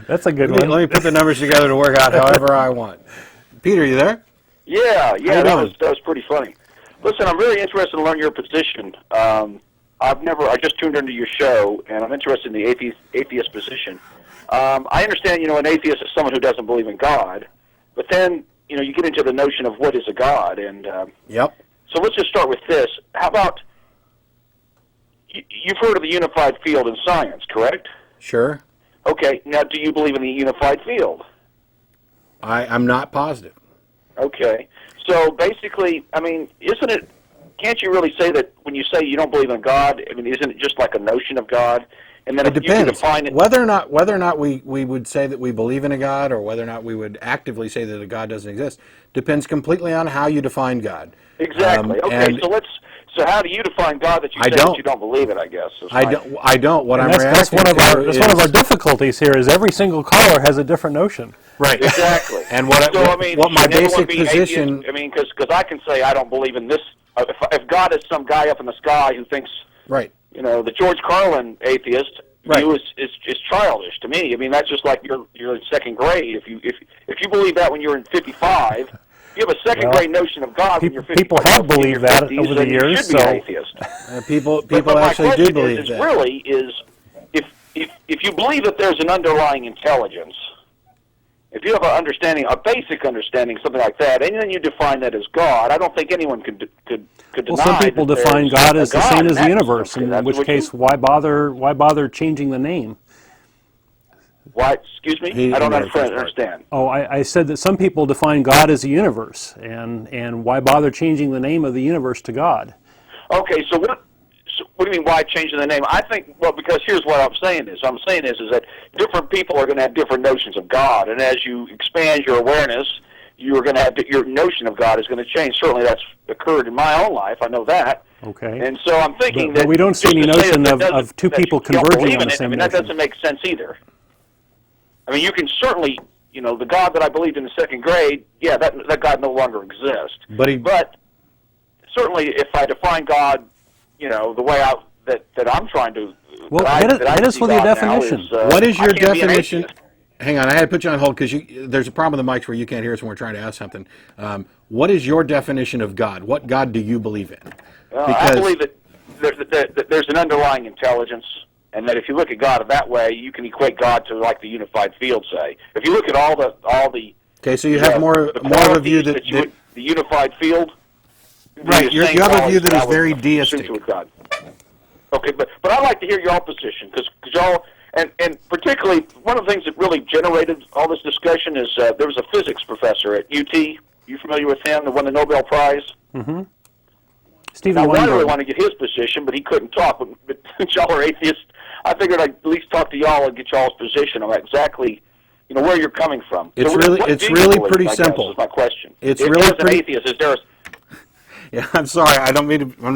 That's a good one. Let me put the numbers together to work out however I want. Peter, you there? Yeah, that was pretty funny. Listen, I'm very interested in learning your position. I just tuned into your show, and I'm interested in the atheist position. I understand, an atheist is someone who doesn't believe in God, but then, you get into the notion of what is a God, and Yep. So let's just start with this. How about, you've heard of the unified field in science, correct? Sure. Okay, now do you believe in the unified field? I'm not positive. Okay, so basically, can't you really say that when you say you don't believe in God, isn't it just like a notion of God? And then It depends. You can define it. Whether or not we would say that we believe in a God, or whether or not we would actively say that a God doesn't exist, depends completely on how you define God. Exactly. Okay, so how do you define God that you say that you don't believe it, I guess? I don't. What that's one of our difficulties here is every single caller has a different notion. Right. Exactly. And what my basic position... Because I can say I don't believe in this. If God is some guy up in the sky who thinks... Right. The George Carlin atheist view is childish to me. That's just like you're in second grade. If you believe that when you're in 55... You have a second-grade notion of God when you're 50. People have believed that over the years. You should be an atheist. People actually do believe that. Really is, if you believe that there's an underlying intelligence, if you have a basic understanding, something like that, and then you define that as God, I don't think anyone could deny. Well, some people define God as the same as the universe. In which case, why bother changing the name? Why? Excuse me? I don't understand. Oh, I said that some people define God as a universe, and why bother changing the name of the universe to God? Okay, so what do you mean, why changing the name? I think, because here's what I'm saying is that different people are going to have different notions of God, and as you expand your awareness, you're going to have your notion of God is going to change. Certainly that's occurred in my own life, I know that. Okay. And so I'm thinking that... But we don't see any notion of two people converging on the same notion. That doesn't make sense either. You can certainly, the God that I believed in the second grade, that God no longer exists. But certainly, if I define God, the way that I'm trying to... Well, hit us with your definition. What is your definition? Hang on, I had to put you on hold because there's a problem with the mics where you can't hear us when we're trying to ask something. What is your definition of God? What God do you believe in? I believe that there's an underlying intelligence, and that if you look at God that way, you can equate God to like the unified field, say. If you look at all the okay, so you have more of a view that the unified field. Right, you have a view that is very deistic. God. Okay, but I'd like to hear your position because y'all and particularly one of the things that really generated all this discussion is there was a physics professor at UT. You familiar with him? That won the Nobel Prize. Mm-hmm. Now, I really want to get his position, but he couldn't talk. But since y'all are atheists, I figured I'd at least talk to y'all and get y'all's position on exactly, where you're coming from. It's really pretty simple. Is my question. It's as really an atheist, is there? Yeah, I'm sorry. I'm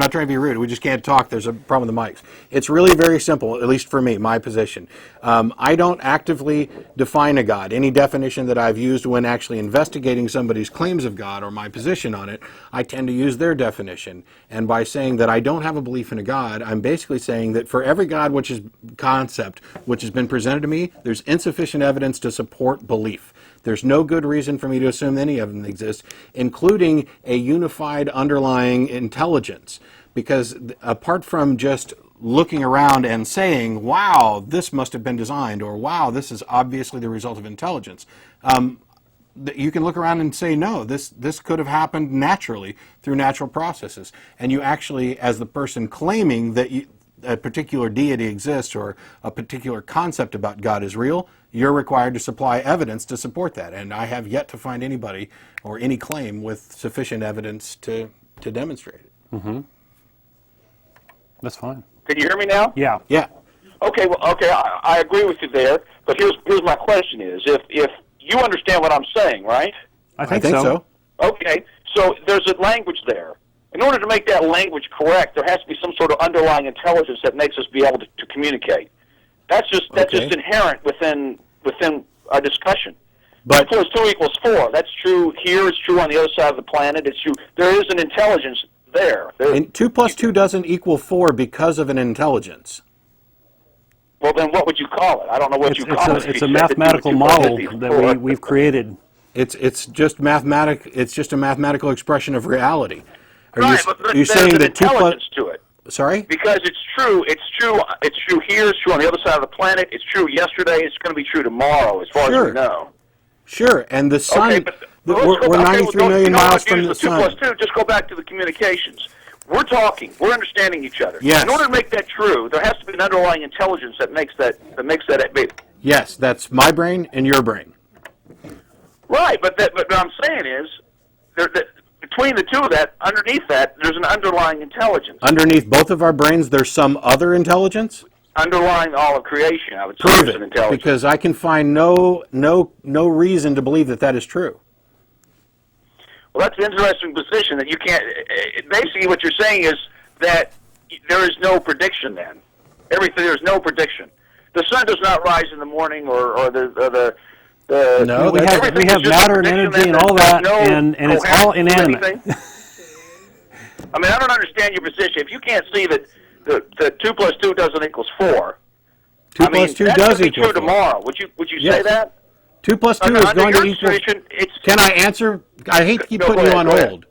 not trying to be rude. We just can't talk. There's a problem with the mics. It's really very simple, at least for me, my position. I don't actively define a God. Any definition that I've used when actually investigating somebody's claims of God or my position on it, I tend to use their definition. And by saying that I don't have a belief in a God, I'm basically saying that for every God which has been presented to me, there's insufficient evidence to support belief. There's no good reason for me to assume any of them exist, including a unified underlying intelligence. Because apart from just looking around and saying, wow, this must have been designed, or wow, this is obviously the result of intelligence, you can look around and say, no, this could have happened naturally through natural processes. And you actually, as the person claiming that a particular deity exists or a particular concept about God is real, you're required to supply evidence to support that. And I have yet to find anybody or any claim with sufficient evidence to demonstrate it. Mm-hmm. That's fine. Can you hear me now? Yeah. Yeah. Okay. Well, okay. I agree with you there. But here's my question: is if you understand what I'm saying, right? I think so. Okay. So there's a language there. In order to make that language correct, there has to be some sort of underlying intelligence that makes us be able to communicate. That's just inherent within our discussion. But 2 plus 2 equals 4. That's true here. It's true on the other side of the planet. It's true. There is an intelligence there. And 2 plus 2 doesn't equal 4 because of an intelligence. Well, then what would you call it? I don't know what you call it. It's a mathematical model that we've created. It's just mathematic. It's just a mathematical expression of reality. Right, but you're saying there's that intelligence to it. Sorry? Because it's true here, it's true on the other side of the planet, it's true yesterday, it's going to be true tomorrow, as far as we know. Sure, and the sun, Okay, but we're 93 million miles from the sun. 2 plus 2, just go back to the communications. We're talking, we're understanding each other. Yes. In order to make that true, there has to be an underlying intelligence that makes that be. Yes, that's my brain and your brain. Right, but what I'm saying is, between the two of that, underneath that, there's an underlying intelligence. Underneath both of our brains, there's some other intelligence? Underlying all of creation, I would say, Prove there's an it, intelligence. because I can find no reason to believe that is true. Well, that's an interesting position that you can't. Basically, what you're saying is that there is no prediction. Then there's no prediction. The sun does not rise in the morning, or the no, we have matter and energy and all that, and it's all inanimate. I mean, I don't understand your position. If you can't see that the 2 plus 2 doesn't equals 4, 2 plus 2 does equal 4. True tomorrow. Would you say that? 2 plus 2 is going to equal. Can I answer? I hate to keep putting you on hold.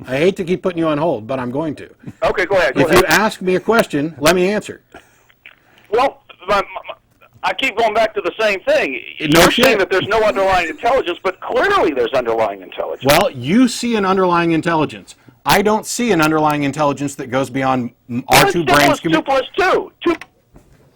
I hate to keep putting you on hold, but I'm going to. Okay, go ahead. If you ask me a question, let me answer. Well, I keep going back to the same thing. No You're shit. saying that there's no underlying intelligence, but clearly there's underlying intelligence. Well, you see an underlying intelligence. I don't see an underlying intelligence that goes beyond our two brains. 2 plus 2.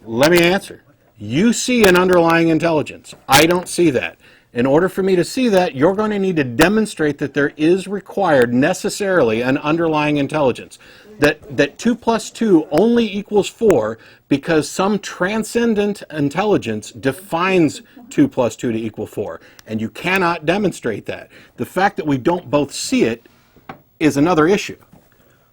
Let me answer. You see an underlying intelligence. I don't see that. In order for me to see that, you're going to need to demonstrate that there is required necessarily an underlying intelligence. That 2 plus 2 only equals 4 because some transcendent intelligence defines 2 plus 2 to equal 4. And you cannot demonstrate that. The fact that we don't both see it is another issue.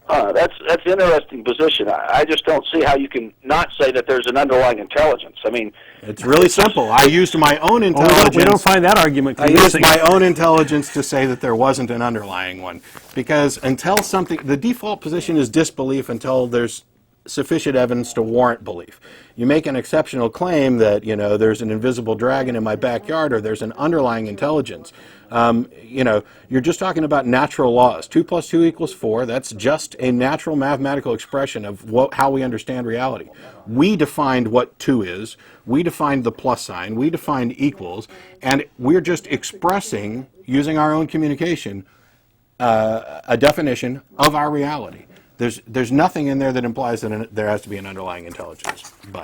That's an interesting position. I just don't see how you can not say that there's an underlying intelligence. I mean, it's really simple. I used my own intelligence. We don't find that argument I used my own intelligence to say that there wasn't an underlying one, because until something, the default position is disbelief until there's sufficient evidence to warrant belief. You make an exceptional claim that, there's an invisible dragon in my backyard, or there's an underlying intelligence. You're just talking about natural laws. 2 plus 2 equals 4. That's just a natural mathematical expression of how we understand reality. We defined what 2 is. We defined the plus sign. We defined equals. And we're just expressing, using our own communication, a definition of our reality. There's nothing in there that implies that there has to be an underlying intelligence. But